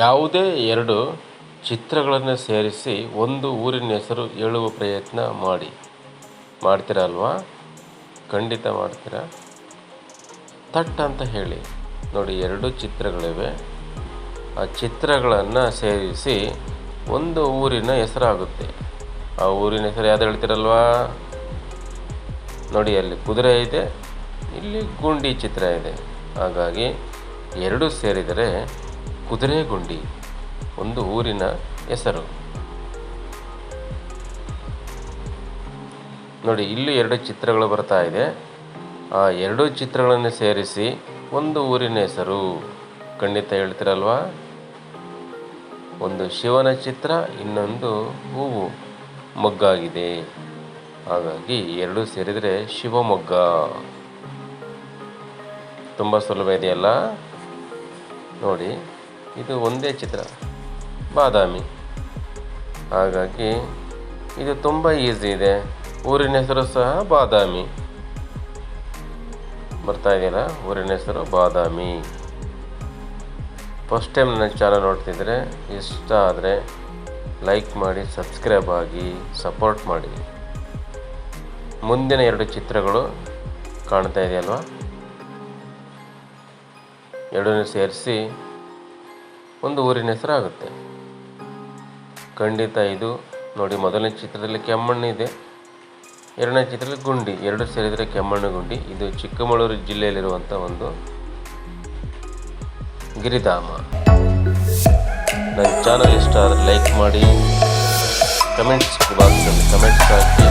ಯಾವುದೇ ಎರಡು ಚಿತ್ರಗಳನ್ನು ಸೇರಿಸಿ ಒಂದು ಊರಿನ ಹೆಸರು ಹೇಳುವ ಪ್ರಯತ್ನ ಮಾಡ್ತೀರಾ ಅಲ್ವಾ? ಖಂಡಿತ ಮಾಡ್ತೀರಾ. ಥಟ್ ಅಂತ ಹೇಳಿ. ನೋಡಿ, ಎರಡು ಚಿತ್ರಗಳಿವೆ. ಆ ಚಿತ್ರಗಳನ್ನು ಸೇರಿಸಿ ಒಂದು ಊರಿನ ಹೆಸರಾಗುತ್ತೆ. ಆ ಊರಿನ ಹೆಸರು ಯಾವ್ದು ಹೇಳ್ತೀರಲ್ವಾ? ನೋಡಿ, ಅಲ್ಲಿ ಕುದುರೆ ಇದೆ, ಇಲ್ಲಿ ಗುಂಡಿ ಚಿತ್ರ ಇದೆ. ಹಾಗಾಗಿ ಎರಡು ಸೇರಿದರೆ ಕುದುರೆ ಗುಂಡಿ ಒಂದು ಊರಿನ ಹೆಸರು. ನೋಡಿ, ಇಲ್ಲಿ ಎರಡು ಚಿತ್ರಗಳು ಬರ್ತಾ ಇದೆ. ಆ ಎರಡು ಚಿತ್ರಗಳನ್ನು ಸೇರಿಸಿ ಒಂದು ಊರಿನ ಹೆಸರು ಖಂಡಿತ ಹೇಳ್ತೀರಲ್ವಾ? ಒಂದು ಶಿವನ ಚಿತ್ರ, ಇನ್ನೊಂದು ಹೂವು ಮೊಗ್ಗಾಗಿದೆ. ಹಾಗಾಗಿ ಎರಡು ಸೇರಿದರೆ ಶಿವಮೊಗ್ಗ. ತುಂಬ ಸುಲಭ ಇದೆಯಲ್ಲ? ನೋಡಿ, ಇದು ಒಂದೇ ಚಿತ್ರ, ಬಾದಾಮಿ. ಹಾಗಾಗಿ ಇದು ತುಂಬ ಈಸಿ ಇದೆ. ಊರಿನ ಹೆಸರು ಸಹ ಬಾದಾಮಿ. ಬರ್ತಾ ಇದೆಯಲ್ಲ, ಊರಿನ ಹೆಸರು ಬಾದಾಮಿ. ಫಸ್ಟ್ ಟೈಮ್ ನನ್ನ ಚಾನಲ್ ನೋಡ್ತಿದ್ರೆ ಇಷ್ಟ ಆದರೆ ಲೈಕ್ ಮಾಡಿ, ಸಬ್ಸ್ಕ್ರೈಬ್ ಆಗಿ, ಸಪೋರ್ಟ್ ಮಾಡಿ. ಮುಂದಿನ ಎರಡು ಚಿತ್ರಗಳು ಕಾಣ್ತಾ ಇದೆಯಲ್ವಾ? ಎರಡನ್ನೂ ಸೇರಿಸಿ ಒಂದು ಊರಿನ ಹೆಸರಾಗುತ್ತೆ. ಖಂಡಿತ ಇದು ನೋಡಿ, ಮೊದಲನೇ ಚಿತ್ರದಲ್ಲಿ ಕೆಮ್ಮಣ್ಣು ಇದೆ, ಎರಡನೇ ಚಿತ್ರದಲ್ಲಿ ಗುಂಡಿ. ಎರಡು ಸೇರಿದರೆ ಕೆಮ್ಮಣ್ಣು ಗುಂಡಿ. ಇದು ಚಿಕ್ಕಮಗಳೂರು ಜಿಲ್ಲೆಯಲ್ಲಿರುವಂಥ ಒಂದು ಗಿರಿಧಾಮ. ನನ್ನ ಚಾನಲ್ ಇಷ್ಟ ಆದರೆ ಲೈಕ್ ಮಾಡಿ, ಕಮೆಂಟ್ಸ್ ಬಾಕ್ಸಲ್ಲಿ ಕಮೆಂಟ್ಸ್ ಹಾಕಿ.